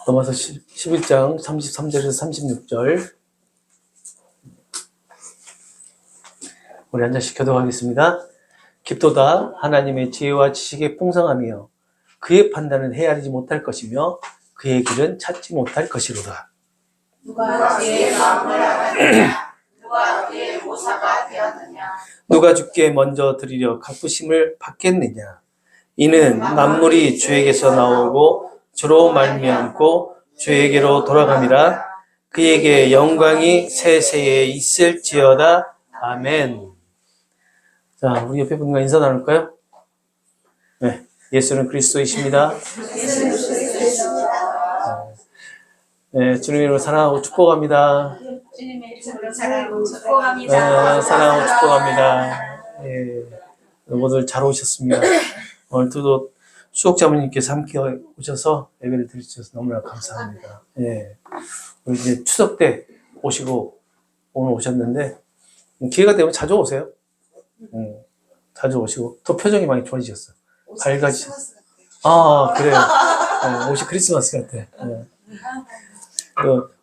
넘어서 11장 33절에서 36절. 우리 한 잔씩 교독하겠습니다. 깊도다 하나님의 지혜와 지식의 풍성함이여 그의 판단은 헤아리지 못할 것이며 그의 길은 찾지 못할 것이로다. 누가 그의 마음을 알았느냐? 누가 그의 모사가 되었느냐? 누가 주께 먼저 드리려 갚으심을 받겠느냐? 이는 만물이 주에게서 나오고 주로 말미암고 주에게로 돌아감이라. 그에게 영광이 세세에 있을지어다. 아멘. 자, 우리 옆에 분과 인사 나눌까요? 네, 예수는 그리스도이십니다. 네, 주님의 이름으로 사랑하고 축복합니다. 주님의 이름으로 사랑하고 축복합니다. 네, 사랑하고 축복합니다. 예, 모두 잘 오셨습니다. 오늘도 수옥자매님께서 함께 오셔서 예배를 드리셔서 너무나 감사합니다. 예, 우리 이제 추석 때 오시고 오늘 오셨는데 기회가 되면 자주 오세요. 자주 오시고 또 표정이 많이 좋아지셨어요. 밝아지셨어요. 아, 그래요. 네, 옷이 크리스마스 같아. 네.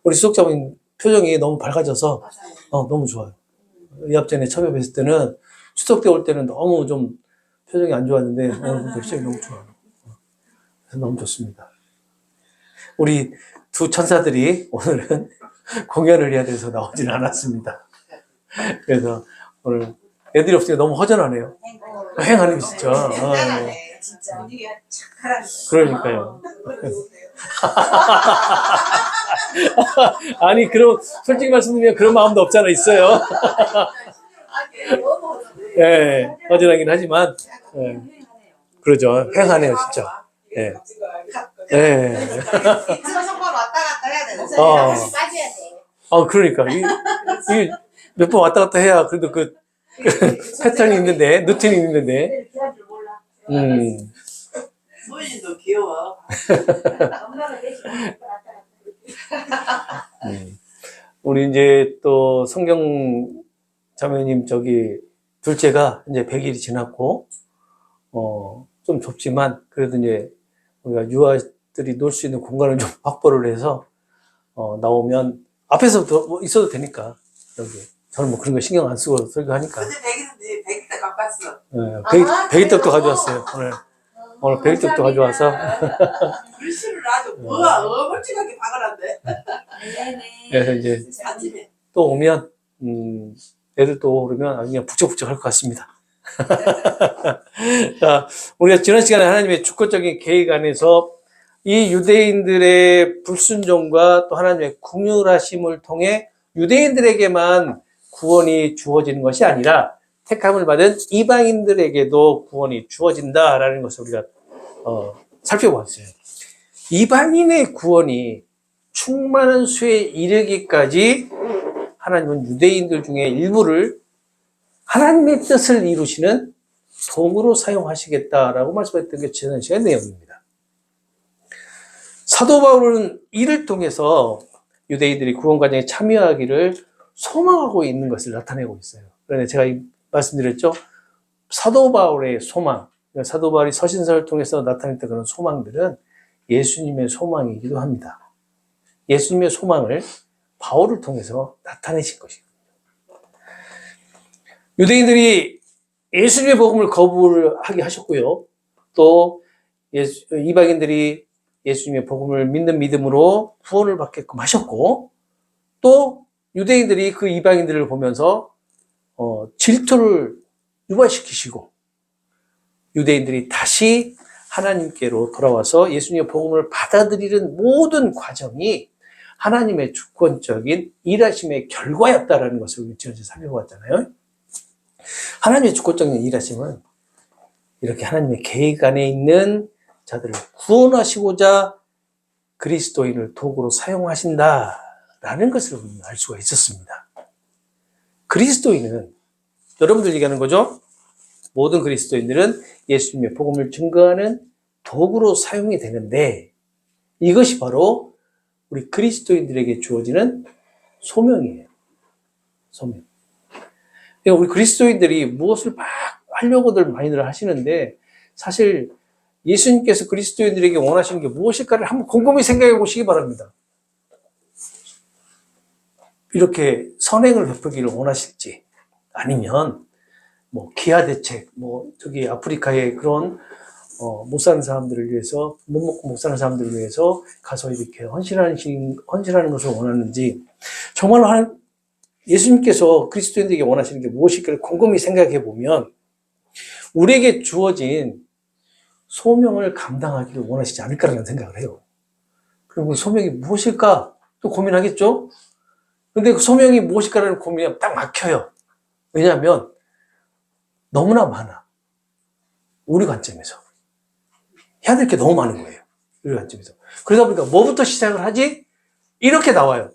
우리 수석자분 표정이 너무 밝아져서 너무 좋아요. 이합 전에 처음에 뵀을 때는 추석 때 올 때는 너무 좀 표정이 안 좋았는데 오늘 표정이 너무 좋아요. 그래서 너무 좋습니다. 우리 두 천사들이 오늘은 공연을 해야 돼서 나오진 않았습니다. 그래서 오늘 애들이 없으니까 너무 허전하네요. 행하네 진짜. 진짜 우리가 착하라니까. 그러니까요. 아니 그럼 솔직히 말씀드리면 그런 마음도 없잖아 있어요. 예, 허전하긴 하지만 그러죠. 행하네요 진짜. 예. 예. 성만 왔다 갔다 해야 되는 다시 빠져야 돼. 그러니까 이 몇 번 왔다 갔다 해야 그래도 그 패턴이 있는데 루틴이 있는데. 소연이도 귀여워. 우리 이제 또 성경 자매님 둘째가 이제 100일이 지났고 좀 좁지만 그래도 이제 우리가 유아들이 놀 수 있는 공간을 좀 확보를 해서 나오면 앞에서부터 있어도 되니까 여기 저는 뭐 그런 거 신경 안 쓰고 설교하니까. 근데 100일 갖고 왔어. 네, 베이떡도 가져왔어요 오늘 베이떡도 가져와서. 글씨를 아주 뭐가 어물직하게 박아놨네. 그래서 이제 아침에. 또 오면 애들 또 오면 그냥 북적북적 할 것 같습니다. 자, 우리가 지난 시간에 하나님의 주권적인 계획 안에서 이 유대인들의 불순종과 또 하나님의 긍휼하심을 통해 유대인들에게만 구원이 주어지는 것이 아니라 택함을 받은 이방인들에게도 구원이 주어진다라는 것을 우리가 살펴보았어요. 이방인의 구원이 충만한 수에 이르기까지 하나님은 유대인들 중에 일부를 하나님의 뜻을 이루시는 도구로 사용하시겠다라고 말씀했던 게 지난 시간의 내용입니다. 사도 바울은 이를 통해서 유대인들이 구원 과정에 참여하기를 소망하고 있는 것을 나타내고 있어요. 그런데 제가 말씀드렸죠. 사도 바울의 소망, 사도 바울이 서신서를 통해서 나타냈던 그런 소망들은 예수님의 소망이기도 합니다. 예수님의 소망을 바울을 통해서 나타내신 것이거든요. 유대인들이 예수님의 복음을 거부를 하게 하셨고요. 또 이방인들이 예수님의 복음을 믿는 믿음으로 구원을 받게끔 하셨고, 또 유대인들이 그 이방인들을 보면서 질투를 유발시키시고 유대인들이 다시 하나님께로 돌아와서 예수님의 복음을 받아들이는 모든 과정이 하나님의 주권적인 일하심의 결과였다라는 것을 우리 지난주에 살펴봤잖아요. 하나님의 주권적인 일하심은 이렇게 하나님의 계획 안에 있는 자들을 구원하시고자 그리스도인을 도구로 사용하신다라는 것을 우리는 알 수가 있었습니다. 그리스도인은 여러분들 얘기하는 거죠? 모든 그리스도인들은 예수님의 복음을 증거하는 도구로 사용이 되는데 이것이 바로 우리 그리스도인들에게 주어지는 소명이에요. 소명. 그러니까 우리 그리스도인들이 무엇을 막 하려고들 많이들 하시는데 사실 예수님께서 그리스도인들에게 원하시는 게 무엇일까를 한번 곰곰이 생각해 보시기 바랍니다. 이렇게 선행을 베풀기를 원하실지, 아니면 뭐 기아 대책, 뭐 저기 아프리카의 그런 못 사는 사람들을 위해서, 못 먹고 못 사는 사람들을 위해서 가서 이렇게 헌신하는 것을 원하는지, 정말로 예수님께서 그리스도인들에게 원하시는 게 무엇일까를 곰곰이 생각해 보면 우리에게 주어진 소명을 감당하기를 원하시지 않을까라는 생각을 해요. 그리고 소명이 무엇일까 또 고민하겠죠? 근데 그 소명이 무엇일까라는 고민이 딱 막혀요. 왜냐하면 너무나 많아. 우리 관점에서. 해야 될 게 너무 많은 거예요. 우리 관점에서. 그러다 보니까 뭐부터 시작을 하지? 이렇게 나와요.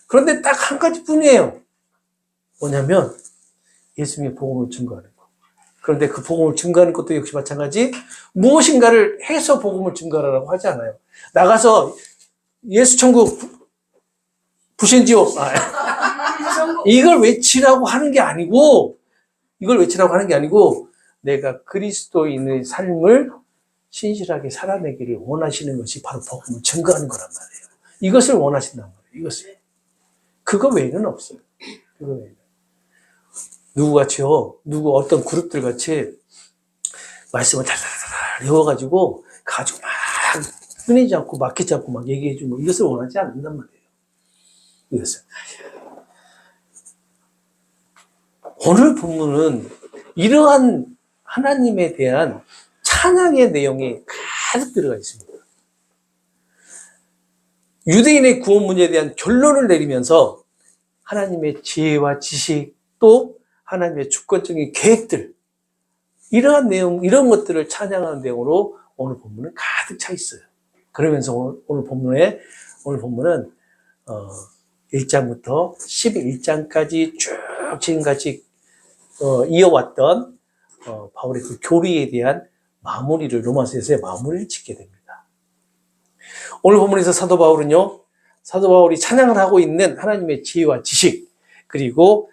그런데 딱 한 가지 뿐이에요. 뭐냐면 예수님의 복음을 증거하는 거. 그런데 그 복음을 증거하는 것도 역시 마찬가지, 무엇인가를 해서 복음을 증거하라고 하지 않아요. 나가서 예수 천국 부신지옥 이걸 외치라고 하는 게 아니고, 내가 그리스도인의 삶을 신실하게 살아내기를 원하시는 것이 바로 복음을 증거하는 거란 말이에요. 이것을 원하신단 말이에요. 이것을. 그거 외에는 없어요. 그거 외에는. 누구 어떤 그룹들 같이 말씀을 달달달 외워가지고 가지고 막 끊이지 않고 막히지 않고 막 얘기해주고, 이것을 원하지 않는단 말이에요. 이것을. 오늘 본문은 이러한 하나님에 대한 찬양의 내용이 가득 들어가 있습니다. 유대인의 구원 문제에 대한 결론을 내리면서 하나님의 지혜와 지식, 또 하나님의 주권적인 계획들, 이러한 내용, 이런 것들을 찬양하는 내용으로 오늘 본문은 가득 차 있어요. 그러면서 오늘 본문은 1장부터 11장까지 쭉 지금까지 이어왔던 바울의 그 교리에 대한 마무리를, 로마서에서의 마무리를 짓게 됩니다. 오늘 본문에서 사도 바울이 찬양을 하고 있는 하나님의 지혜와 지식, 그리고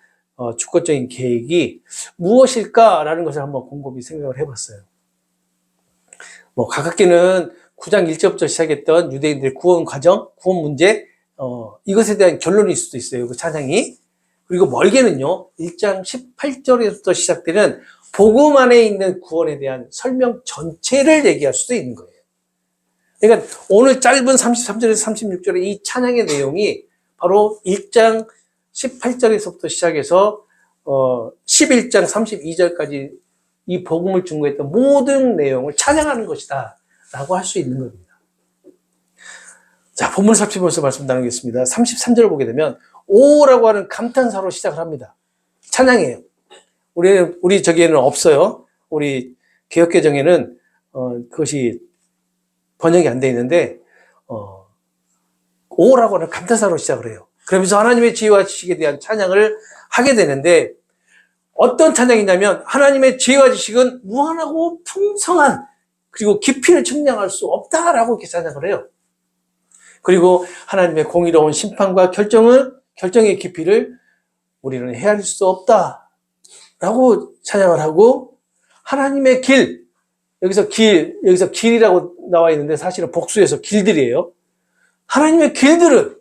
주권적인 계획이 무엇일까라는 것을 한번 곰곰이 생각을 해봤어요. 뭐 가깝게는 9장 1절부터 시작했던 유대인들의 구원 과정, 구원 문제, 이것에 대한 결론일 수도 있어요. 그 찬양이. 그리고 멀게는요, 1장 18절에서부터 시작되는 복음 안에 있는 구원에 대한 설명 전체를 얘기할 수도 있는 거예요. 그러니까 오늘 짧은 33절에서 36절의 이 찬양의 내용이 바로 1장 18절에서부터 시작해서 11장 32절까지 이 복음을 증거했던 모든 내용을 찬양하는 것이다 라고 할 수 있는 겁니다. 자, 본문을 살펴보면서 말씀 나누겠습니다. 33절을 보게 되면 오라고 하는 감탄사로 시작을 합니다. 찬양이에요. 우리 저기에는 없어요. 우리 개역개정에는 그것이 번역이 안 돼 있는데 오라고 하는 감탄사로 시작을 해요. 그러면서 하나님의 지혜와 지식에 대한 찬양을 하게 되는데, 어떤 찬양이냐면 하나님의 지혜와 지식은 무한하고 풍성한, 그리고 깊이를 측량할 수 없다라고 이렇게 찬양을 해요. 그리고 하나님의 공의로운 심판과 결정의 깊이를 우리는 헤아릴 수 없다라고 찬양을 하고, 하나님의 길, 여기서 길이라고 나와 있는데 사실은 복수해서 길들이에요. 하나님의 길들은,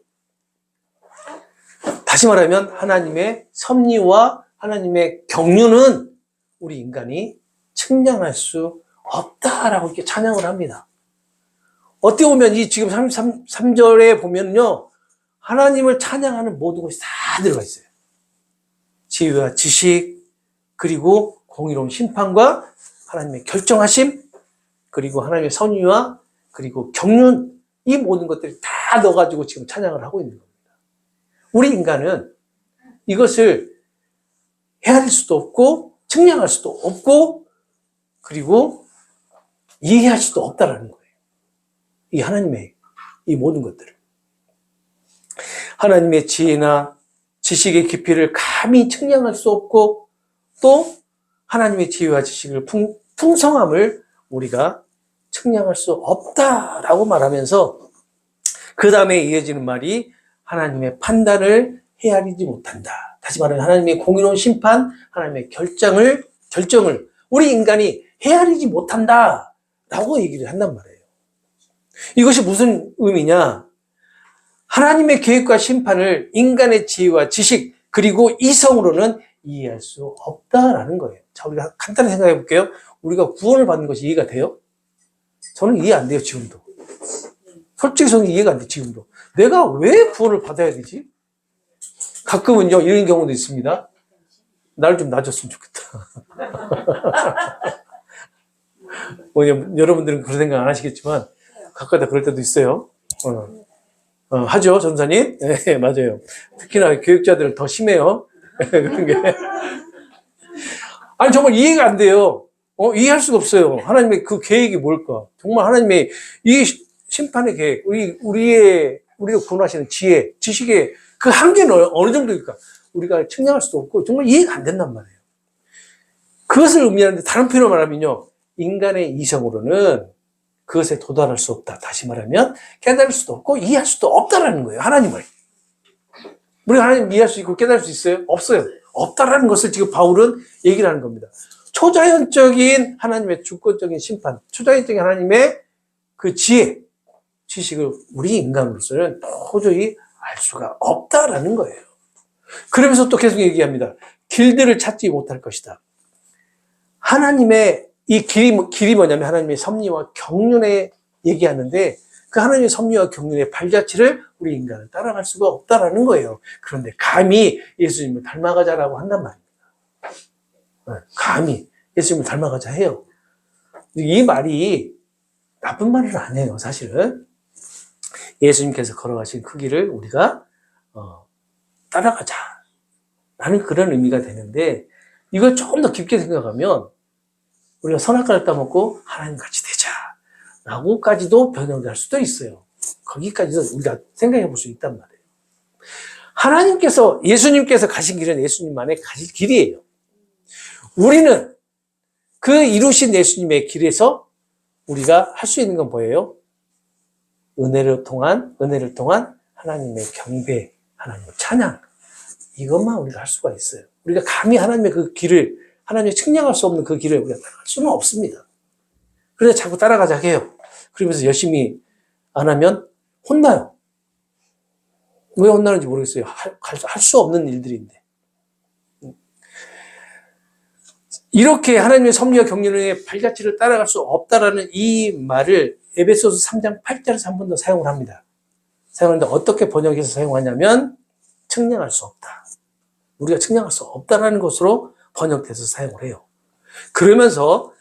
다시 말하면 하나님의 섭리와 하나님의 경륜은 우리 인간이 측량할 수 없다라고 이렇게 찬양을 합니다. 어떻게 보면 이 지금 33절에 보면요, 하나님을 찬양하는 모든 것이 다 들어가 있어요. 지혜와 지식, 그리고 공의로운 심판과 하나님의 결정하심, 그리고 하나님의 선의와 그리고 경륜, 이 모든 것들이 다 넣어가지고 지금 찬양을 하고 있는 겁니다. 우리 인간은 이것을 헤아릴 수도 없고 측량할 수도 없고 그리고 이해할 수도 없다라는 거예요. 이 하나님의 이 모든 것들을. 하나님의 지혜나 지식의 깊이를 감히 측량할 수 없고, 또 하나님의 지혜와 지식을 풍성함을 우리가 측량할 수 없다라고 말하면서, 그 다음에 이어지는 말이 하나님의 판단을 헤아리지 못한다. 다시 말하면 하나님의 공의로운 심판, 하나님의 결정을 우리 인간이 헤아리지 못한다 라고 얘기를 한단 말이에요. 이것이 무슨 의미냐? 하나님의 계획과 심판을 인간의 지혜와 지식 그리고 이성으로는 이해할 수 없다라는 거예요. 자, 우리가 간단히 생각해 볼게요. 우리가 구원을 받는 것이 이해가 돼요? 저는 이해 안 돼요, 지금도. 솔직히 저는 이해가 안 돼요, 지금도. 내가 왜 구원을 받아야 되지? 가끔은요, 이런 경우도 있습니다. 날 좀 놔줬으면 좋겠다. 여러분들은 그런 생각 안 하시겠지만, 가끔가다 그럴 때도 있어요. 하죠, 전사님? 네, 맞아요. 특히나 교육자들은 더 심해요. 그런 게. 아니, 정말 이해가 안 돼요. 이해할 수가 없어요. 하나님의 그 계획이 뭘까? 정말 하나님의 이 심판의 계획, 우리가 구원하시는 지혜, 지식의 그 한계는 어느 정도일까? 우리가 측량할 수도 없고, 정말 이해가 안 된단 말이에요. 그것을 의미하는데, 다른 표현으로 말하면요, 인간의 이성으로는 그것에 도달할 수 없다. 다시 말하면, 깨달을 수도 없고, 이해할 수도 없다라는 거예요, 하나님을. 우리가 하나님 이해할 수 있고 깨달을 수 있어요? 없어요. 없다라는 것을 지금 바울은 얘기를 하는 겁니다. 초자연적인 하나님의 주권적인 심판, 초자연적인 하나님의 그 지혜, 지식을 우리 인간으로서는 도저히 알 수가 없다라는 거예요. 그러면서 또 계속 얘기합니다. 길들을 찾지 못할 것이다. 하나님의 이 길이 뭐냐면 하나님의 섭리와 경륜에 얘기하는데 그 하나님의 섭리와 경륜의 발자취를 우리 인간은 따라갈 수가 없다라는 거예요. 그런데 감히 예수님을 닮아가자라고 한단 말입니다. 감히 예수님을 닮아가자 해요. 이 말이 나쁜 말을 안 해요, 사실은. 예수님께서 걸어가신 그 길을 우리가 따라가자라는 그런 의미가 되는데 이걸 조금 더 깊게 생각하면 우리가 선악과를 따먹고 하나님 같이 되자라고까지도 변형될 수도 있어요. 거기까지도 우리가 생각해 볼 수 있단 말이에요. 하나님께서 예수님께서 가신 길은 예수님만의 가실 길이에요. 우리는 그 이루신 예수님의 길에서 우리가 할 수 있는 건 뭐예요? 은혜를 통한 하나님의 경배, 하나님의 찬양, 이것만 우리가 할 수가 있어요. 우리가 감히 하나님의 그 길을, 하나님의 측량할 수 없는 그 길을 우리가 따라갈 수는 없습니다. 그래서 자꾸 따라가자 해요. 그러면서 열심히 안 하면 혼나요. 왜 혼나는지 모르겠어요. 할 수 없는 일들인데. 이렇게 하나님의 섭리와 경륜의 발자취를 따라갈 수 없다라는 이 말을 에베소서 3장 8절에서 한 번 더 사용을 합니다. 사용하는데 어떻게 번역해서 사용하냐면 측량할 수 없다. 우리가 측량할 수 없다라는 것으로 번역돼서 사용을 해요. 그러면서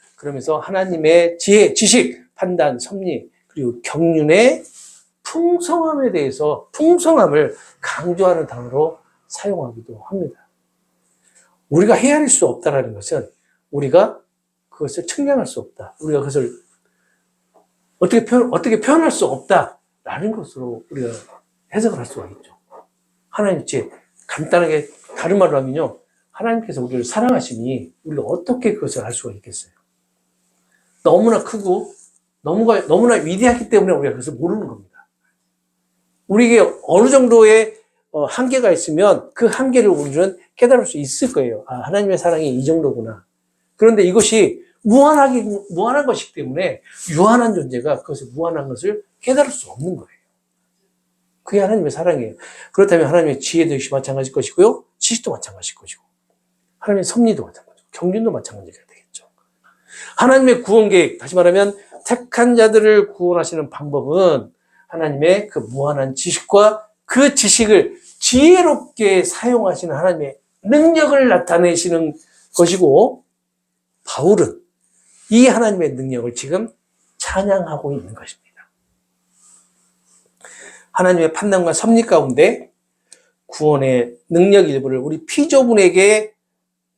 하나님의 지혜, 지식, 판단, 섭리 그리고 경륜의 풍성함에 대해서 풍성함을 강조하는 단어로 사용하기도 합니다. 우리가 헤아릴 수 없다라는 것은 우리가 그것을 측량할 수 없다. 우리가 그것을 어떻게 표현할 수 없다라는 것으로 우리가 해석을 할 수가 있죠. 하나님 지혜, 간단하게 다른 말로 하면요. 하나님께서 우리를 사랑하시니 우리가 어떻게 그것을 알 수가 있겠어요? 너무나 크고 너무나 위대하기 때문에 우리가 그것을 모르는 겁니다. 우리에게 어느 정도의 한계가 있으면 그 한계를 우리는 깨달을 수 있을 거예요. 아, 하나님의 사랑이 이 정도구나. 그런데 이것이 무한한 것이기 때문에 유한한 존재가 그것을 무한한 것을 깨달을 수 없는 거예요. 그게 하나님의 사랑이에요. 그렇다면 하나님의 지혜도 역시 마찬가지일 것이고요. 지식도 마찬가지일 것이고 하나님의 섭리도 마찬가지고 경륜도 마찬가지가 되겠죠. 하나님의 구원 계획, 다시 말하면 택한 자들을 구원하시는 방법은 하나님의 그 무한한 지식과 그 지식을 지혜롭게 사용하시는 하나님의 능력을 나타내시는 것이고 바울은 이 하나님의 능력을 지금 찬양하고 있는 것입니다. 하나님의 판단과 섭리 가운데 구원의 능력 일부를 우리 피조분에게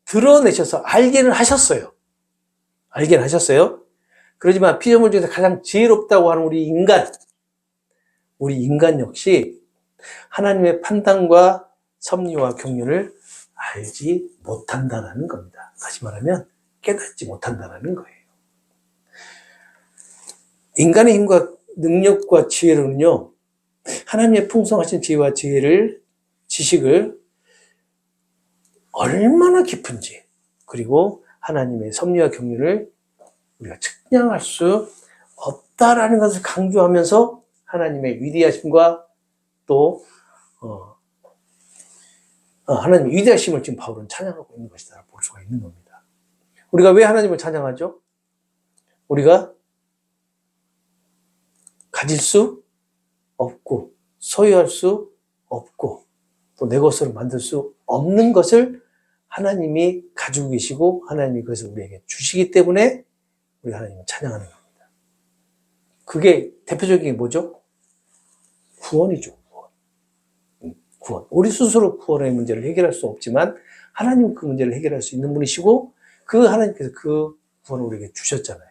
드러내셔서 알게는 하셨어요. 알게는 하셨어요. 그렇지만 피조물 중에서 가장 지혜롭다고 하는 우리 인간 역시 하나님의 판단과 섭리와 경륜을 알지 못한다는 겁니다. 다시 말하면 깨닫지 못한다는 거예요. 인간의 힘과 능력과 지혜로는요, 하나님의 풍성하신 지혜와 지식을 얼마나 깊은지, 그리고 하나님의 섭리와 경륜을 우리가 측량할 수 없다라는 것을 강조하면서 하나님의 위대하심과 또 하나님의 위대하심을 지금 바울은 찬양하고 있는 것이다 볼 수가 있는 겁니다. 우리가 왜 하나님을 찬양하죠? 우리가 가질 수 없고 소유할 수 없고 또 내 것으로 만들 수 없는 것을 하나님이 가지고 계시고 하나님이 그것을 우리에게 주시기 때문에 우리 하나님을 찬양하는 겁니다. 그게 대표적인 게 뭐죠? 구원이죠. 구원. 우리 스스로 구원의 문제를 해결할 수 없지만 하나님은 그 문제를 해결할 수 있는 분이시고 그 하나님께서 그 구원을 우리에게 주셨잖아요.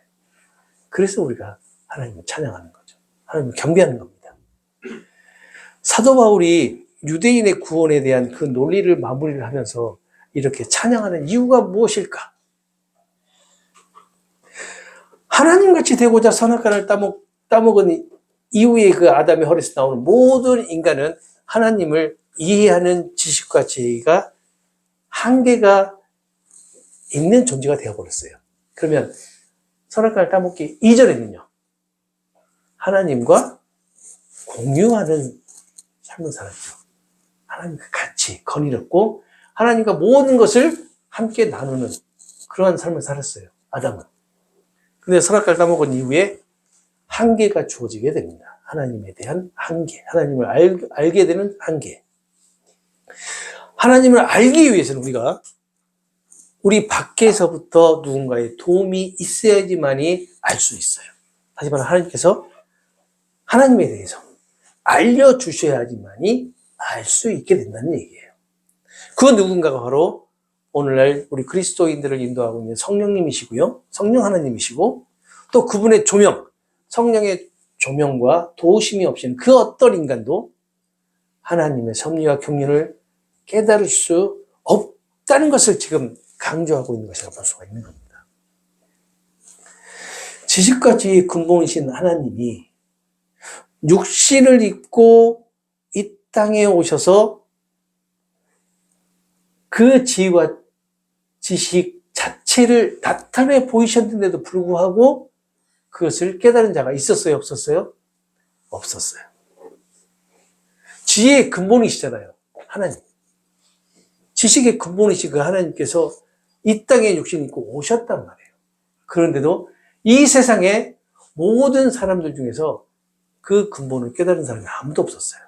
그래서 우리가 하나님을 찬양하는 거죠. 하나님을 경배하는 겁니다. 사도 바울이 유대인의 구원에 대한 그 논리를 마무리를 하면서 이렇게 찬양하는 이유가 무엇일까? 하나님같이 되고자 선악과를 따먹은 이후에 그 아담의 허리에서 나오는 모든 인간은 하나님을 이해하는 지식과 지혜가 한계가 있는 존재가 되어버렸어요. 그러면 선악과를 따먹기 이전에는요, 하나님과 공유하는 삶을 살았죠. 하나님과 같이 거닐었고 하나님과 모든 것을 함께 나누는 그러한 삶을 살았어요. 아담은. 근데 선악과를 따먹은 이후에 한계가 주어지게 됩니다. 하나님에 대한 한계, 하나님을 알게 되는 한계. 하나님을 알기 위해서는 우리가 우리 밖에서부터 누군가의 도움이 있어야지만이 알 수 있어요. 하지만 하나님께서 하나님에 대해서 알려주셔야지만이 알 수 있게 된다는 얘기예요. 그 누군가가 바로 오늘날 우리 그리스도인들을 인도하고 있는 성령님이시고요. 성령 하나님이시고 또 그분의 조명, 성령의 조명과 도우심이 없이는 그 어떤 인간도 하나님의 섭리와 경륜을 깨달을 수 없다는 것을 지금 강조하고 있는 것이라고 볼 수가 있는 겁니다. 지식과 지혜의 근본이신 하나님이 육신을 입고 이 땅에 오셔서 그 지혜와 지식 자체를 나타내 보이셨는데도 불구하고 그것을 깨달은 자가 있었어요? 없었어요? 없었어요. 지혜의 근본이시잖아요. 하나님. 지식의 근본이신 그 하나님께서 이 땅에 육신 입고 오셨단 말이에요. 그런데도 이 세상에 모든 사람들 중에서 그 근본을 깨달은 사람이 아무도 없었어요.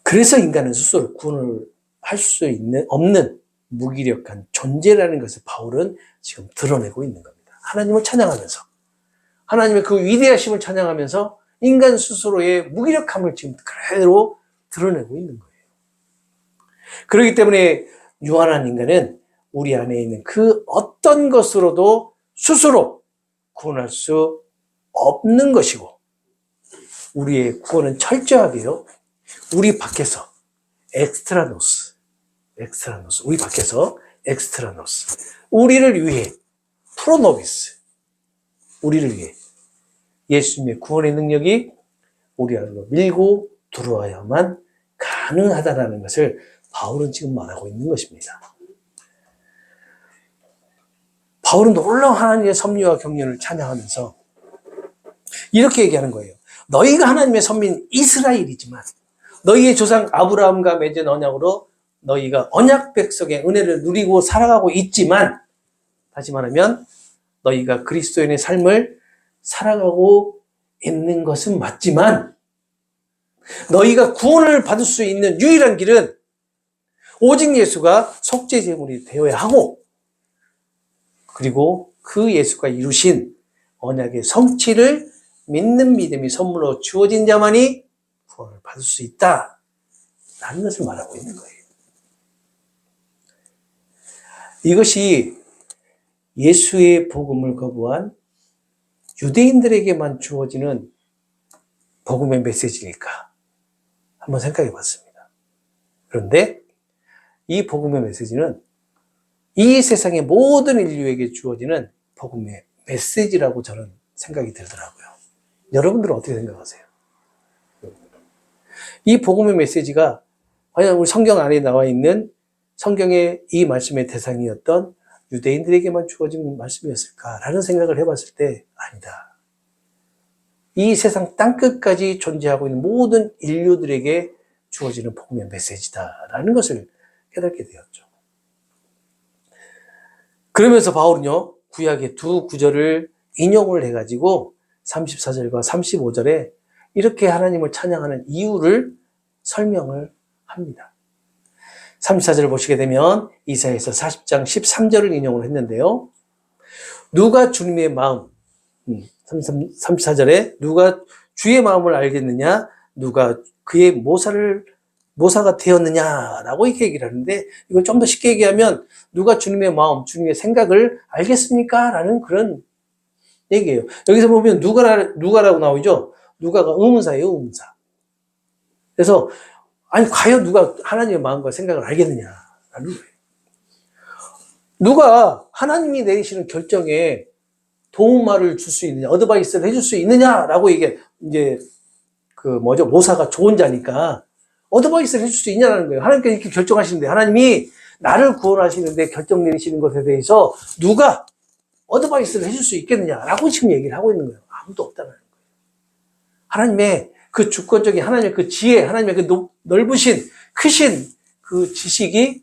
그래서 인간은 스스로 구원을 할 수 없는 무기력한 존재라는 것을 바울은 지금 드러내고 있는 겁니다. 하나님을 찬양하면서 하나님의 그 위대하심을 찬양하면서 인간 스스로의 무기력함을 지금 그대로 드러내고 있는 거예요. 그렇기 때문에 유한한 인간은 우리 안에 있는 그 어떤 것으로도 스스로 구원할 수 없는 것이고 우리의 구원은 철저하게요. 우리 밖에서 엑스트라노스, 우리 밖에서 엑스트라노스, 우리를 위해 프로노비스, 우리를 위해 예수님의 구원의 능력이 우리 안으로 밀고 들어와야만 가능하다는 것을 바울은 지금 말하고 있는 것입니다. 바울은 놀라운 하나님의 섭리와 경륜을 찬양하면서 이렇게 얘기하는 거예요. 너희가 하나님의 선민 이스라엘이지만 너희의 조상 아브라함과 맺은 언약으로 너희가 언약 백성의 은혜를 누리고 살아가고 있지만 다시 말하면 너희가 그리스도인의 삶을 살아가고 있는 것은 맞지만 너희가 구원을 받을 수 있는 유일한 길은 오직 예수가 속죄 제물이 되어야 하고 그리고 그 예수가 이루신 언약의 성취를 믿는 믿음이 선물로 주어진 자만이 구원을 받을 수 있다라는 것을 말하고 있는 거예요. 이것이 예수의 복음을 거부한 유대인들에게만 주어지는 복음의 메시지일까? 한번 생각해 봤습니다. 그런데 이 복음의 메시지는 이 세상의 모든 인류에게 주어지는 복음의 메시지라고 저는 생각이 들더라고요. 여러분들은 어떻게 생각하세요? 이 복음의 메시지가 과연 우리 성경 안에 나와 있는 성경의 이 말씀의 대상이었던 유대인들에게만 주어진 말씀이었을까라는 생각을 해봤을 때 아니다. 이 세상 땅끝까지 존재하고 있는 모든 인류들에게 주어지는 복음의 메시지다라는 것을 깨닫게 되었죠. 그러면서 바울은요, 구약의 두 구절을 인용을 해가지고 34절과 35절에 이렇게 하나님을 찬양하는 이유를 설명을 합니다. 34절을 보시게 되면 이사야서 40장 13절을 인용을 했는데요. 누가 주님의 마음, 34절에 누가 주의 마음을 알겠느냐, 누가 그의 모사가 되었느냐라고 이렇게 얘기를 하는데, 이걸 좀 더 쉽게 얘기하면 누가 주님의 마음, 주님의 생각을 알겠습니까? 라는 그런 얘기예요. 여기서 보면 누가라고 나오죠. 누가가 의문사예요, 의문사. 그래서 아니 과연 누가 하나님의 마음과 생각을 알겠느냐라는 거예요. 누가 하나님이 내리시는 결정에 도움말을 줄 수 있느냐, 어드바이스를 해줄 수 있느냐라고 이게 이제 모사가 좋은 자니까 어드바이스를 해줄 수 있냐라는 거예요. 하나님께서 이렇게 결정하시는데, 하나님이 나를 구원하시는데 결정 내리시는 것에 대해서 누가 어드바이스를 해줄 수 있겠느냐라고 지금 얘기를 하고 있는 거예요. 아무도 없다는 거예요. 하나님의 그 주권적인 하나님의 그 지혜, 하나님의 그 넓으신, 크신 그 지식이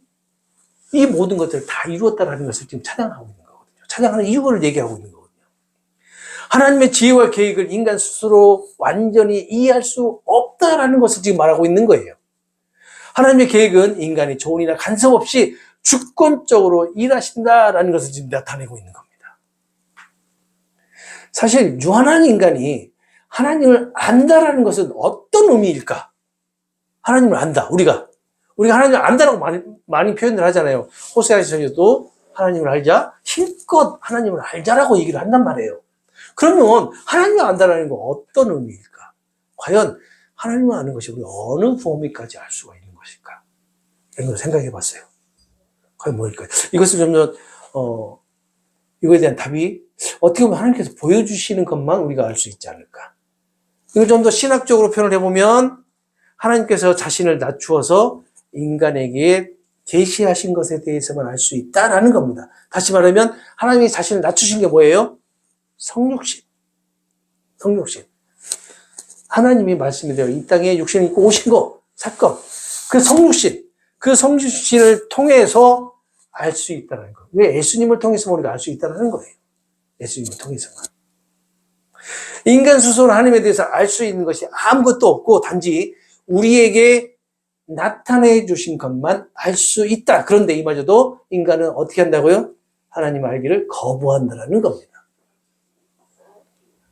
이 모든 것들을 다 이루었다는 것을 지금 찬양하고 있는 거거든요. 찬양하는 이유를 얘기하고 있는 거거든요. 하나님의 지혜와 계획을 인간 스스로 완전히 이해할 수 없다라는 것을 지금 말하고 있는 거예요. 하나님의 계획은 인간이 조언이나 간섭 없이 주권적으로 일하신다라는 것을 지금 나타내고 있는 겁니다. 사실 유한한 인간이 하나님을 안다라는 것은 어떤 의미일까? 하나님을 안다. 우리가 하나님을 안다라고 많이 표현을 하잖아요. 호세아서에도 하나님을 알자, 힘껏 하나님을 알자라고 얘기를 한단 말이에요. 그러면 하나님을 안다라는 건 어떤 의미일까? 과연 하나님을 아는 것이 우리 어느 범위까지 알 수가 있는 것일까? 이런 걸 생각해 봤어요. 과연 뭘까요? 이것을 좀 더, 이거에 대한 답이 어떻게 보면 하나님께서 보여주시는 것만 우리가 알 수 있지 않을까? 이걸 좀 더 신학적으로 표현을 해보면 하나님께서 자신을 낮추어서 인간에게 계시하신 것에 대해서만 알 수 있다라는 겁니다. 다시 말하면 하나님이 자신을 낮추신 게 뭐예요? 성육신. 하나님이 말씀이 되어 이 땅에 육신을 입고 오신 거, 사건. 그 성육신을 통해서 알 수 있다는 거예요. 왜? 예수님을 통해서 우리가 알 수 있다는 거예요. 예수님을 통해서만. 인간 스스로 하나님에 대해서 알 수 있는 것이 아무것도 없고 단지 우리에게 나타내 주신 것만 알 수 있다. 그런데 이마저도 인간은 어떻게 한다고요? 하나님 알기를 거부한다는 겁니다.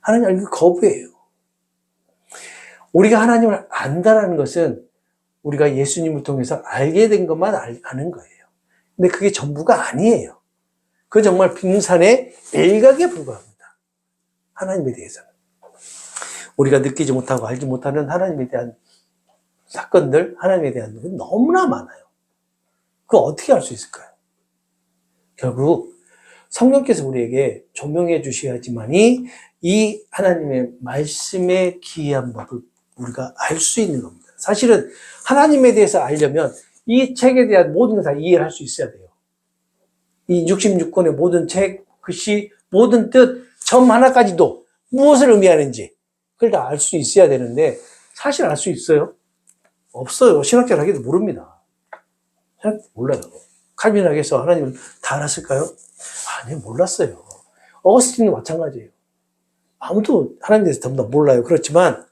하나님 알기를 거부해요. 우리가 하나님을 안다라는 것은 우리가 예수님을 통해서 알게 된 것만 아는 거예요. 근데 그게 전부가 아니에요. 그건 정말 빙산의 일각에 불과합니다. 하나님에 대해서는. 우리가 느끼지 못하고 알지 못하는 하나님에 대한 사건들, 하나님에 대한 것이 너무나 많아요. 그거 어떻게 알 수 있을까요? 결국 성령께서 우리에게 조명해 주셔야지만이 이 하나님의 말씀의 기이한 법을 우리가 알 수 있는 겁니다. 사실은 하나님에 대해서 알려면 이 책에 대한 모든 걸 다 이해를 할 수 있어야 돼요. 이 66권의 모든 책, 글씨, 모든 뜻, 점 하나까지도 무엇을 의미하는지 그걸 다 알 수 있어야 되는데 사실 알 수 있어요? 없어요. 신학자라기도 모릅니다. 몰라요. 칼빈학에서 하나님을 다 알았을까요? 아니요, 몰랐어요. 어거스틴도 마찬가지예요. 아무도 하나님에 대해서 전부 다 몰라요. 그렇지만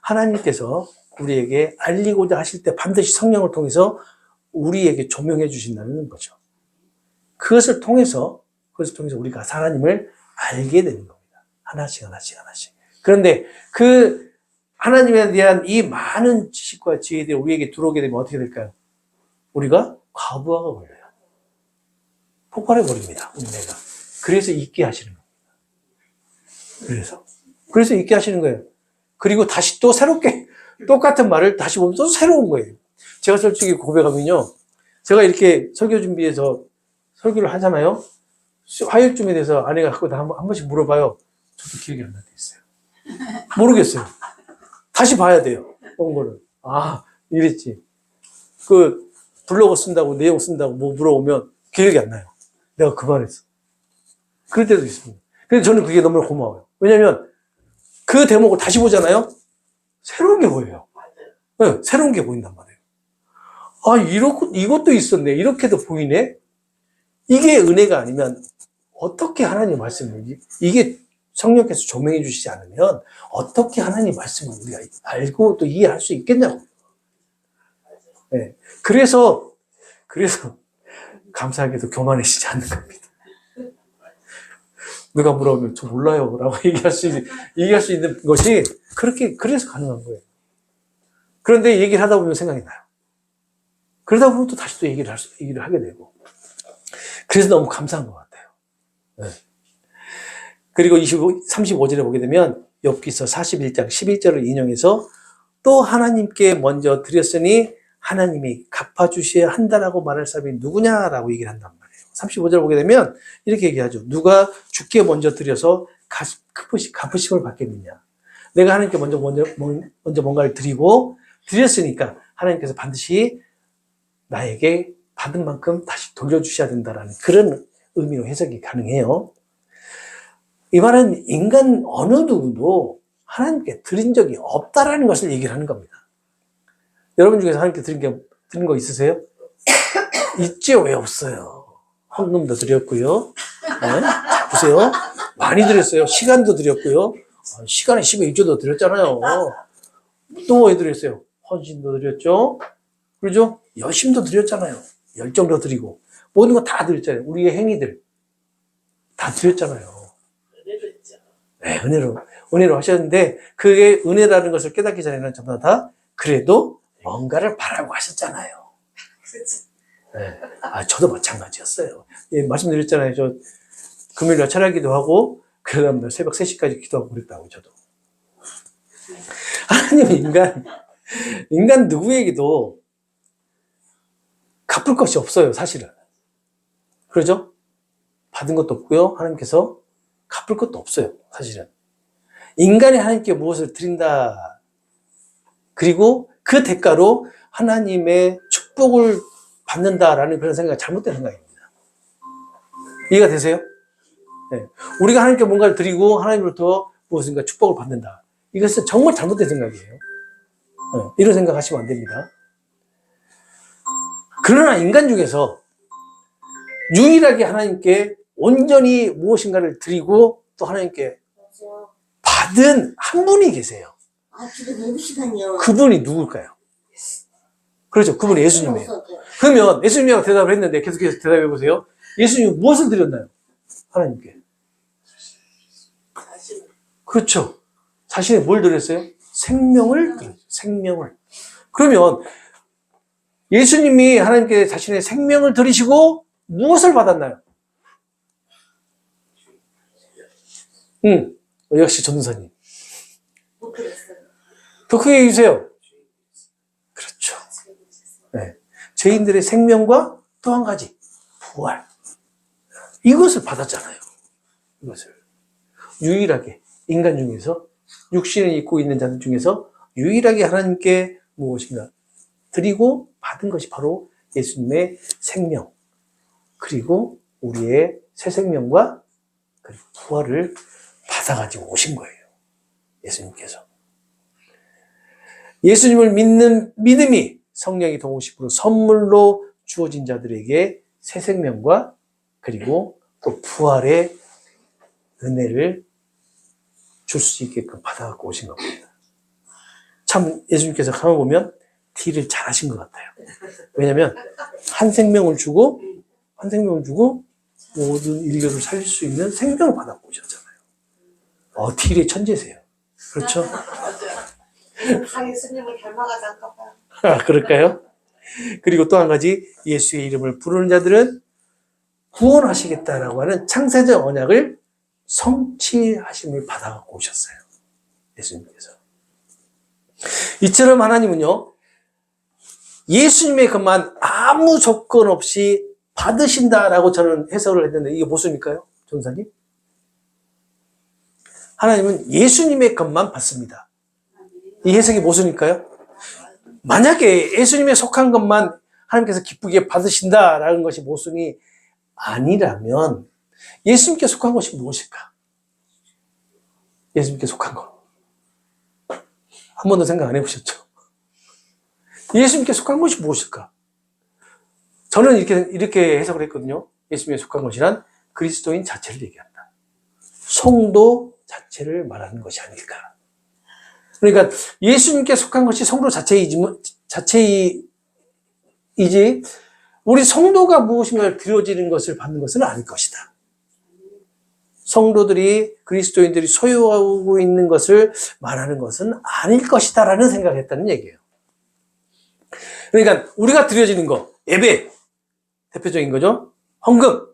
하나님께서 우리에게 알리고자 하실 때 반드시 성령을 통해서 우리에게 조명해 주신다는 거죠. 그것을 통해서 우리가 하나님을 알게 되는 겁니다. 하나씩. 그런데 그 하나님에 대한 이 많은 지식과 지혜들이 우리에게 들어오게 되면 어떻게 될까요? 우리가 과부하가 걸려요. 폭발해 버립니다. 은혜가. 그래서 잊게 하시는 겁니다. 그래서 잊게 하시는 거예요. 그리고 다시 또 새롭게 똑같은 말을 다시 보면 또 새로운 거예요. 제가 솔직히 고백하면요. 제가 이렇게 설교 준비해서 설교를 하잖아요. 화요일쯤에 돼서 아내가 갖고 한 번씩 물어봐요. 저도 기억이 안 날 때 있어요. 모르겠어요. 다시 봐야 돼요. 본 거를. 아, 이랬지. 그 블로그 쓴다고, 내용 쓴다고 뭐 물어보면 기억이 안 나요. 내가 그만했어. 그럴 때도 있습니다. 근데 저는 그게 너무 고마워요. 왜냐면 그 대목을 다시 보잖아요. 새로운 게 보여요. 네, 새로운 게 보인단 말이에요. 아, 이것도 있었네. 이렇게도 보이네. 이게 은혜가 아니면 어떻게 하나님 말씀을, 이게 성령께서 조명해 주시지 않으면 어떻게 하나님 말씀을 우리가 알고 또 이해할 수 있겠냐고. 네. 그래서 감사하게도 교만해지지 않는 겁니다. 누가 물어보면 저 몰라요 라고 얘기할 수 있는 것이 그래서 가능한 거예요. 그런데 얘기를 하다 보면 생각이 나요. 그러다 보면 또 다시 또 얘기를 하게 되고. 그래서 너무 감사한 것 같아요. 네. 그리고 35절에 보게 되면 욥기서 41장 11절을 인용해서 또 하나님께 먼저 드렸으니 하나님이 갚아주셔야 한다라고 말할 사람이 누구냐라고 얘기를 한단 말이에요. 35절 보게 되면 이렇게 얘기하죠. 누가 주께 먼저 드려서 갚으심을 받겠느냐. 내가 하나님께 먼저 뭔가를 드렸으니까 하나님께서 반드시 나에게 받은 만큼 다시 돌려주셔야 된다라는 그런 의미로 해석이 가능해요. 이 말은 인간 어느 누구도 하나님께 드린 적이 없다라는 것을 얘기를 하는 겁니다. 여러분 중에서 하나님께 드린 거 있으세요? 있죠? 왜 없어요? 헌금도 드렸고요. 네? 보세요. 많이 드렸어요. 시간도 드렸고요. 시간에 10의 1조도 드렸잖아요. 또 뭐 드렸어요? 헌신도 드렸죠. 그러죠? 열심도 드렸잖아요. 열정도 드리고. 모든 거 다 드렸잖아요. 우리의 행위들. 다 드렸잖아요. 네, 은혜로 하셨는데, 그게 은혜라는 것을 깨닫기 전에는 전부 다 그래도 뭔가를 바라고 하셨잖아요. 네. 저도 마찬가지였어요. 예, 말씀드렸잖아요. 저 금요일날 철야기도 하고, 그 다음날 새벽 3시까지 기도하고 그랬다고, 저도. 하나님은 인간 누구에게도 갚을 것이 없어요, 사실은. 그러죠? 받은 것도 없고요. 하나님께서 갚을 것도 없어요, 사실은. 인간이 하나님께 무엇을 드린다. 그리고 그 대가로 하나님의 축복을 받는다라는 그런 생각이 잘못된 생각입니다. 이해가 되세요? 네. 우리가 하나님께 뭔가를 드리고 하나님으로부터 무엇인가 축복을 받는다. 이것은 정말 잘못된 생각이에요. 네. 이런 생각 하시면 안 됩니다. 그러나 인간 중에서 유일하게 하나님께 온전히 무엇인가를 드리고 또 하나님께 받은 한 분이 계세요. 지금 예배 시간이요. 그분이 누굴까요? 그렇죠. 그분이 예수님이에요. 그러면 예수님이라고 대답을 했는데 계속해서 대답해 보세요. 예수님은 무엇을 드렸나요? 하나님께. 그렇죠. 자신이 뭘 드렸어요? 생명을 드렸어요. 생명을. 그러면 예수님이 하나님께 자신의 생명을 드리시고 무엇을 받았나요? 역시 전도사님. 못 들었어요. 더 크게 해주세요. 그렇죠. 네. 죄인들의 생명과 또 한 가지, 부활. 이것을 받았잖아요. 이것을. 유일하게, 인간 중에서, 육신을 입고 있는 자들 중에서 유일하게 하나님께 무엇인가 드리고 받은 것이 바로 예수님의 생명. 그리고 우리의 새 생명과 그리고 부활을 받아가지고 오신 거예요. 예수님께서. 예수님을 믿는 믿음이 성령이 동호식으로 선물로 주어진 자들에게 새 생명과 그리고 또 부활의 은혜를 줄 수 있게끔 받아갖고 오신 겁니다. 참 예수님께서 가만 보면 딜을 잘 하신 것 같아요. 왜냐면 한 생명을 주고 모든 인류를 살릴 수 있는 생명을 받아갖고 오셨잖아요. 딜의 천재세요. 그렇죠? 예수님을 닮아가지 않을까 봐요. 그럴까요? 그리고 또 한 가지, 예수의 이름을 부르는 자들은 구원하시겠다라고 하는 창세적 언약을 성취하심을 받아갖고 오셨어요. 예수님께서. 이처럼 하나님은요, 예수님의 것만 아무 조건 없이 받으신다라고 저는 해석을 했는데, 이게 무엇입니까요? 전사님? 하나님은 예수님의 것만 받습니다. 이 해석이 무엇일까요? 만약에 예수님의 속한 것만 하나님께서 기쁘게 받으신다라는 것이 무엇이니 아니라면 예수님께 속한 것이 무엇일까? 예수님께 속한 것. 한 번도 생각 안 해보셨죠? 예수님께 속한 것이 무엇일까? 저는 이렇게 해석을 했거든요. 예수님께 속한 것이란 그리스도인 자체를 얘기한다. 성도 자체를 말하는 것이 아닐까. 그러니까 예수님께 속한 것이 성도 자체이지 우리 성도가 무엇인가를 드려지는 것을 받는 것은 아닐 것이다. 성도들이 그리스도인들이 소유하고 있는 것을 말하는 것은 아닐 것이다 라는 생각을 했다는 얘기예요. 그러니까 우리가 드려지는 거, 예배 대표적인 거죠. 헌금,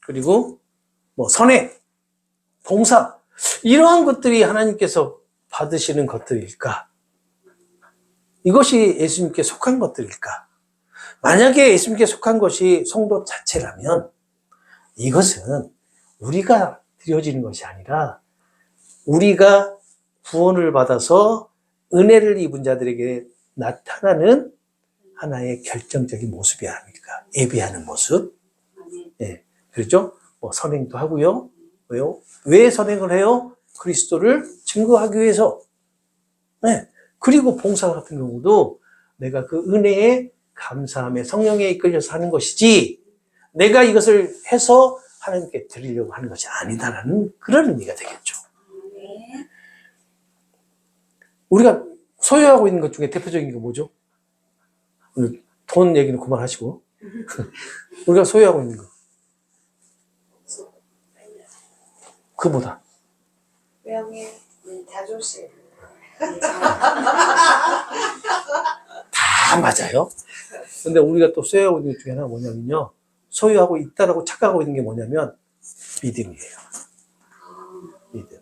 그리고 뭐 선행, 봉사, 이러한 것들이 하나님께서 받으시는 것들일까? 이것이 예수님께 속한 것들일까? 만약에 예수님께 속한 것이 성도 자체라면 이것은 우리가 드려지는 것이 아니라 우리가 구원을 받아서 은혜를 입은 자들에게 나타나는 하나의 결정적인 모습이 아닐까. 예배하는 모습. 예, 그렇죠? 뭐 선행도 하고요. 왜요? 왜 선행을 해요? 그리스도를 증거하기 위해서. 네. 그리고 봉사 같은 경우도 내가 그 은혜에 감사함에 성령에 이끌려서 하는 것이지 내가 이것을 해서 하나님께 드리려고 하는 것이 아니다라는 그런 의미가 되겠죠. 우리가 소유하고 있는 것 중에 대표적인 게 뭐죠? 돈 얘기는 그만하시고 우리가 소유하고 있는 거 그보다 명예, 자존심. 다 맞아요. 근데 우리가 또 소유하고 있는 것 중에 하나가 뭐냐면요. 소유하고 있다라고 착각하고 있는 게 뭐냐면 믿음이에요. 믿음.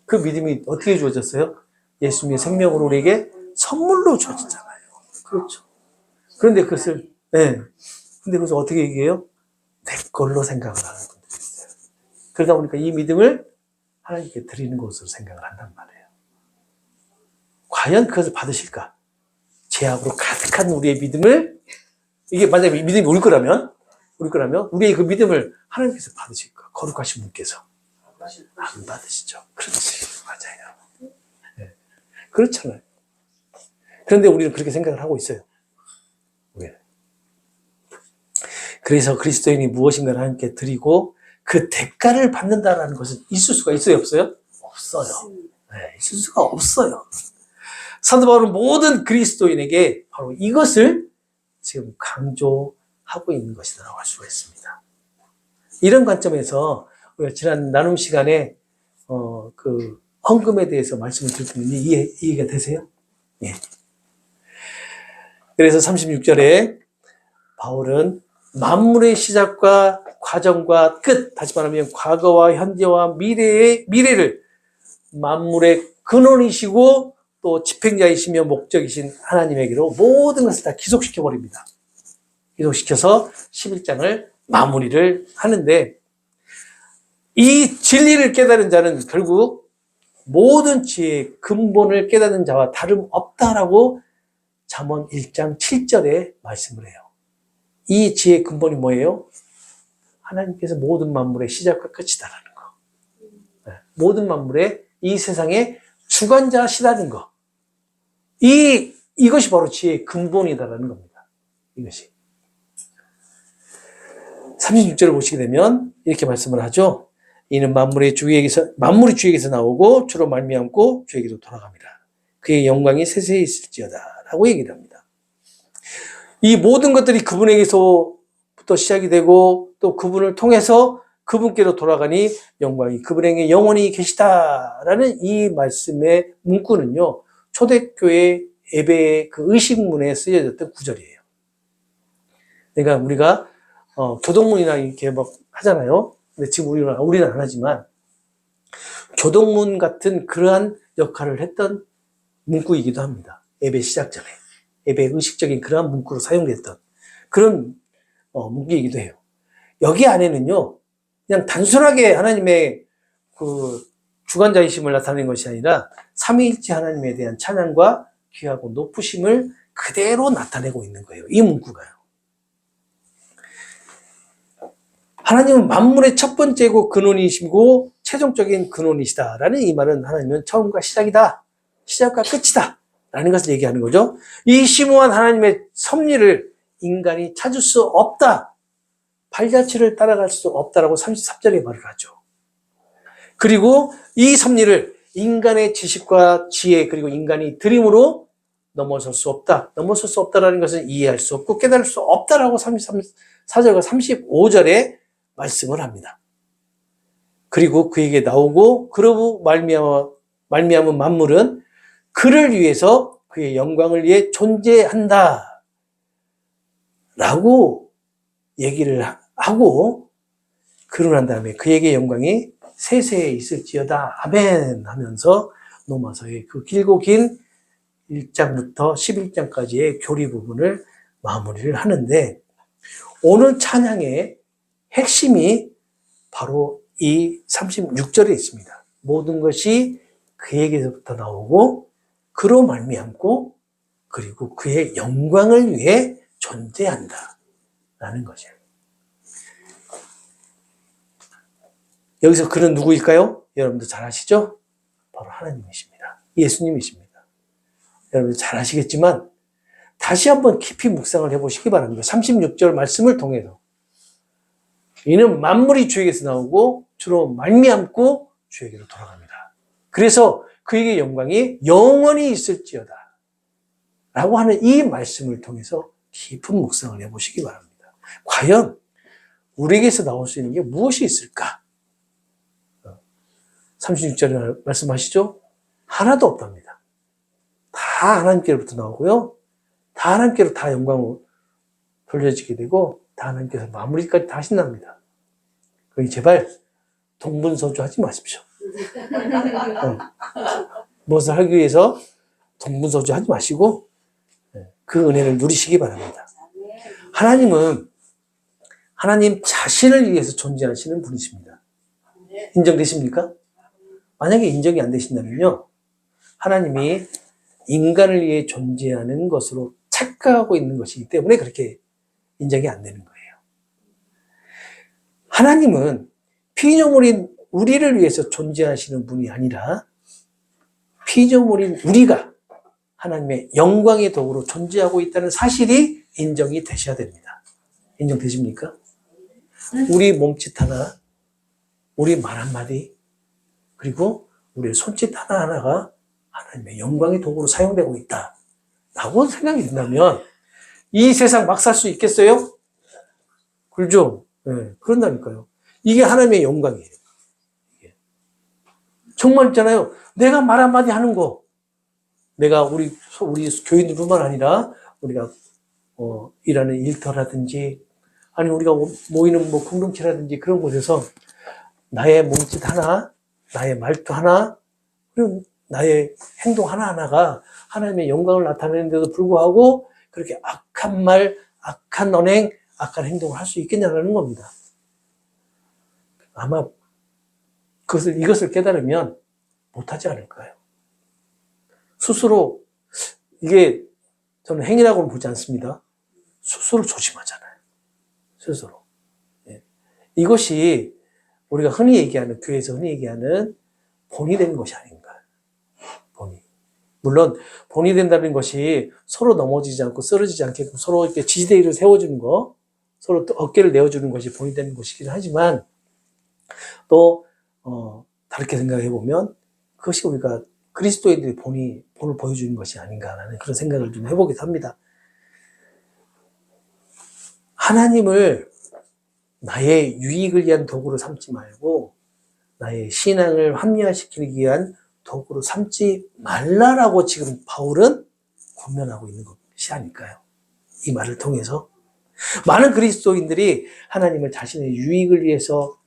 그 믿음이 어떻게 주어졌어요? 예수님의 생명으로 우리에게 선물로 주어졌잖아요. 그렇죠. 그런데 그것을, 네. 근데 그것을 어떻게 얘기해요? 내 걸로 생각을 하는 분들이 있어요. 그러다 보니까 이 믿음을 하나님께 드리는 것으로 생각을 한단 말이에요. 과연 그것을 받으실까? 죄악으로 가득한 우리의 믿음을, 이게 만약에 믿음이 올 거라면, 우리의 그 믿음을 하나님께서 받으실까? 거룩하신 분께서. 안 받으시죠. 그렇지. 맞아요. 네. 그렇잖아요. 그런데 우리는 그렇게 생각을 하고 있어요. 왜? 그래서 그리스도인이 무엇인가를 하나님께 드리고 그 대가를 받는다라는 것은 있을 수가 있어요? 없어요? 없어요. 네, 있을 수가 없어요. 사도 바울은 모든 그리스도인에게 바로 이것을 지금 강조하고 있는 것이라고 할 수가 있습니다. 이런 관점에서 우리가 지난 나눔 시간에 그 헌금에 대해서 말씀을 드렸더니 이해가 되세요? 예. 그래서 36절에 바울은 만물의 시작과 과정과 끝, 다시 말하면 과거와 현재와 미래를 만물의 근원이시고 또 집행자이시며 목적이신 하나님에게로 모든 것을 다 기속시켜버립니다. 기속시켜서 11장을 마무리를 하는데 이 진리를 깨달은 자는 결국 모든 지혜의 근본을 깨닫는 자와 다름없다라고 잠언 1장 7절에 말씀을 해요. 이 지혜의 근본이 뭐예요? 하나님께서 모든 만물의 시작과 끝이다라는 거. 모든 만물의 이 세상의 주관자시라는 거. 이것이 바로 지혜의 근본이다라는 겁니다. 이것이. 36절을 보시게 되면 이렇게 말씀을 하죠. 이는 만물이 주에게서 나오고 주로 말미암고 주에게로 돌아갑니다. 그의 영광이 세세히 있을지어다 라고 얘기를 합니다. 이 모든 것들이 그분에게서부터 시작이 되고 또 그분을 통해서 그분께로 돌아가니 영광이 그분에게 영원히 계시다라는 이 말씀의 문구는요. 초대교회 예배의 그 의식문에 쓰여졌던 구절이에요. 그러니까 우리가 교동문이나 이렇게 막 하잖아요. 근데 지금 우리는 안 하지만 교동문 같은 그러한 역할을 했던 문구이기도 합니다. 예배 시작 전에. 예배의 의식적인 그러한 문구로 사용됐던 그런 문구이기도 해요. 여기 안에는요. 그냥 단순하게 하나님의 그 주관자이심을 나타내는 것이 아니라 삼위일체 하나님에 대한 찬양과 귀하고 높으심을 그대로 나타내고 있는 거예요. 이 문구가요. 하나님은 만물의 첫 번째고 근원이시고 최종적인 근원이시다라는 이 말은 하나님은 처음과 시작이다. 시작과 끝이다. 라는 것을 얘기하는 거죠. 이 심오한 하나님의 섭리를 인간이 찾을 수 없다. 발자취를 따라갈 수 없다라고 33절에 말을 하죠. 그리고 이 섭리를 인간의 지식과 지혜 그리고 인간이 드림으로 넘어설 수 없다. 넘어설 수 없다라는 것은 이해할 수 없고 깨달을 수 없다라고 34절과 35절에 말씀을 합니다. 그리고 그에게 나오고 그러고 말미암은 만물은 그를 위해서 그의 영광을 위해 존재한다. 라고 얘기를 하고 그러고 난 다음에 그에게 영광이 세세에 있을지어다. 아멘 하면서 넘어서의 그 길고 긴 1장부터 11장까지의 교리 부분을 마무리를 하는데 오늘 찬양의 핵심이 바로 이 36절에 있습니다. 모든 것이 그에게서부터 나오고 그로 말미암고 그리고 그의 영광을 위해 존재한다 라는 거죠. 여기서 그는 누구일까요? 여러분도 잘 아시죠? 바로 하나님이십니다. 예수님이십니다. 여러분도 잘 아시겠지만 다시 한번 깊이 묵상을 해보시기 바랍니다. 36절 말씀을 통해서 이는 만물이 주에게서 나오고 주로 말미암고 주에게로 돌아갑니다. 그래서 그에게 영광이 영원히 있을지어다 라고 하는 이 말씀을 통해서 깊은 묵상을 해보시기 바랍니다. 과연 우리에게서 나올 수 있는 게 무엇이 있을까? 36절에 말씀하시죠? 하나도 없답니다. 다 하나님께로부터 나오고요. 다 하나님께로 다 영광으로 돌려지게 되고 다 하나님께서 마무리까지 다 하신답니다. 그러니 제발 동분서주 하지 마십시오. 무엇을 하기 위해서 동분서주 하지 마시고 그 은혜를 누리시기 바랍니다. 하나님은 하나님 자신을 위해서 존재하시는 분이십니다. 인정되십니까? 만약에 인정이 안 되신다면요. 하나님이 인간을 위해 존재하는 것으로 착각하고 있는 것이기 때문에 그렇게 인정이 안 되는 거예요. 하나님은 피조물인 우리를 위해서 존재하시는 분이 아니라 피조물인 우리가 하나님의 영광의 도구로 존재하고 있다는 사실이 인정이 되셔야 됩니다. 인정되십니까? 우리 몸짓 하나, 우리 말 한마디, 그리고 우리의 손짓 하나하나가 하나님의 영광의 도구로 사용되고 있다 라고 생각이 든다면 이 세상 막 살 수 있겠어요? 그렇죠? 네, 그런다니까요. 이게 하나님의 영광이에요. 이게. 정말 있잖아요. 내가 말 한마디 하는 거, 내가 우리 교인들뿐만 아니라 우리가 일하는 일터라든지 아니 우리가 모이는 뭐 공동체라든지 그런 곳에서 나의 몸짓 하나, 나의 말투 하나, 그리고 나의 행동 하나하나가 하나님의 영광을 나타내는데도 불구하고 그렇게 악한 말, 악한 언행, 악한 행동을 할 수 있겠냐는 겁니다. 아마 이것을 깨달으면 못하지 않을까요? 스스로 이게 저는 행위라고는 보지 않습니다. 스스로 조심하잖아요. 스스로. 예. 이것이 우리가 흔히 얘기하는 교회에서 흔히 얘기하는 본이 되는 것이 아닌가. 본이. 물론 본이 된다는 것이 서로 넘어지지 않고 쓰러지지 않게끔 서로 이렇게 지지대를 세워주는 거, 서로 또 어깨를 내어주는 것이 본이 되는 것이긴 하지만 또 다르게 생각해 보면 그것이 우리가 그리스도인들의 본을 보여주는 것이 아닌가라는 그런 생각을 좀 해보기도 합니다. 하나님을 나의 유익을 위한 도구로 삼지 말고 나의 신앙을 합리화시키기 위한 도구로 삼지 말라라고 지금 바울은 권면하고 있는 것이 아닐까요? 이 말을 통해서 많은 그리스도인들이 하나님을 자신의 유익을 위해서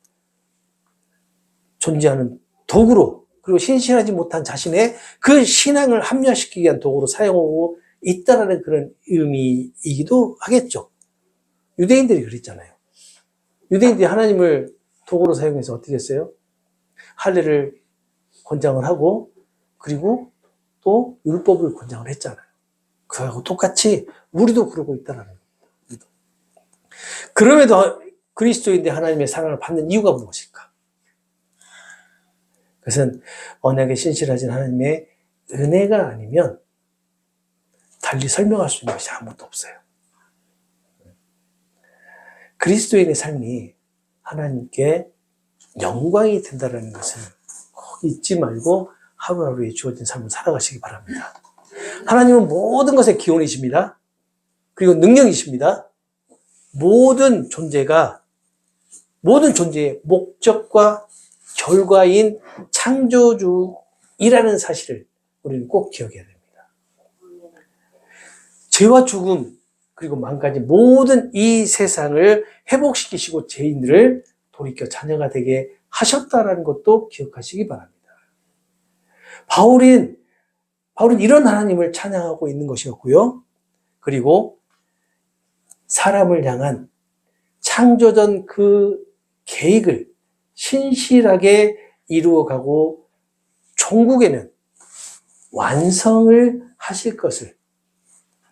존재하는 도구로 그리고 신실하지 못한 자신의 그 신앙을 합리화시키기 위한 도구로 사용하고 있다는 그런 의미이기도 하겠죠. 유대인들이 그랬잖아요. 유대인들이 하나님을 도구로 사용해서 어떻게 했어요? 할례를 권장을 하고 그리고 또 율법을 권장을 했잖아요. 그하고 똑같이 우리도 그러고 있다는 겁니다. 그리스도인데 하나님의 사랑을 받는 이유가 무엇일까? 그것은 언약에 신실하신 하나님의 은혜가 아니면 달리 설명할 수 있는 것이 아무것도 없어요. 그리스도인의 삶이 하나님께 영광이 된다는 것을 꼭 잊지 말고 하루하루에 주어진 삶을 살아가시기 바랍니다. 하나님은 모든 것의 기원이십니다. 그리고 능력이십니다. 모든 존재의 목적과 결과인 창조주이라는 사실을 우리는 꼭 기억해야 됩니다. 죄와 죽음 그리고 망까지 모든 이 세상을 회복시키시고 죄인들을 돌이켜 자녀가 되게 하셨다라는 것도 기억하시기 바랍니다. 바울은 이런 하나님을 찬양하고 있는 것이었고요. 그리고 사람을 향한 창조전 그 계획을 신실하게 이루어가고 종국에는 완성을 하실 것을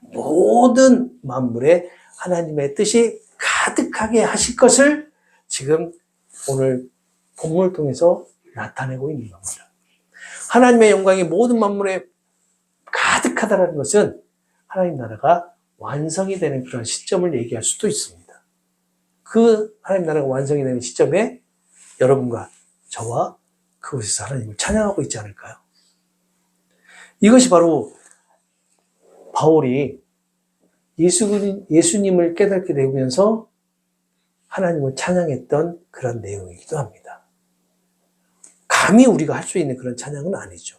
모든 만물에 하나님의 뜻이 가득하게 하실 것을 지금 오늘 본문을 통해서 나타내고 있는 겁니다. 하나님의 영광이 모든 만물에 가득하다는 것은 하나님 나라가 완성이 되는 그런 시점을 얘기할 수도 있습니다. 그 하나님 나라가 완성이 되는 시점에 여러분과 저와 그곳에서 하나님을 찬양하고 있지 않을까요? 이것이 바로 바울이 예수님을 깨닫게 되면서 하나님을 찬양했던 그런 내용이기도 합니다. 감히 우리가 할 수 있는 그런 찬양은 아니죠.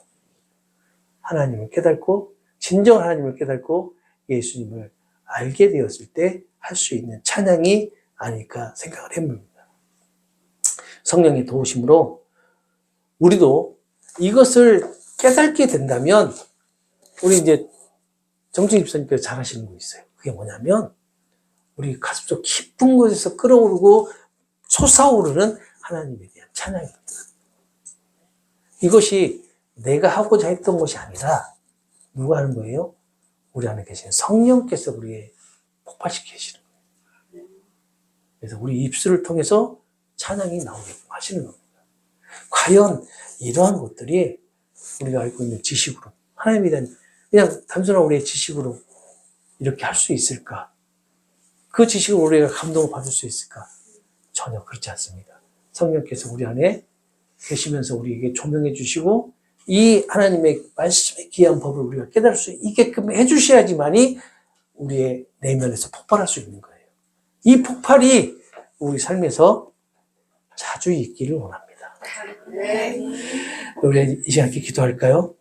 하나님을 깨닫고 진정 하나님을 깨닫고 예수님을 알게 되었을 때 할 수 있는 찬양이 아닐까 생각을 해봅니다. 성령의 도우심으로 우리도 이것을 깨닫게 된다면 우리 이제 정충 집사님께서 잘 하시는 거 있어요. 그게 뭐냐면 우리 가슴속 깊은 곳에서 끓어오르고 솟아오르는 하나님에 대한 찬양입니다. 이것이 내가 하고자 했던 것이 아니라 누가 하는 거예요? 우리 안에 계신 성령께서 우리의 폭발시키시는 거예요. 그래서 우리 입술을 통해서 찬양이 나오게끔 하시는 겁니다. 과연 이러한 것들이 우리가 알고 있는 지식으로 하나님에 대한 그냥 단순한 우리의 지식으로 이렇게 할 수 있을까? 그 지식으로 우리가 감동을 받을 수 있을까? 전혀 그렇지 않습니다. 성령께서 우리 안에 계시면서 우리에게 조명해 주시고 이 하나님의 말씀의 귀한 법을 우리가 깨달을 수 있게끔 해주셔야지만이 우리의 내면에서 폭발할 수 있는 거예요. 이 폭발이 우리 삶에서 자주 있기를 원합니다. 우리 이 시간 이렇게 기도할까요?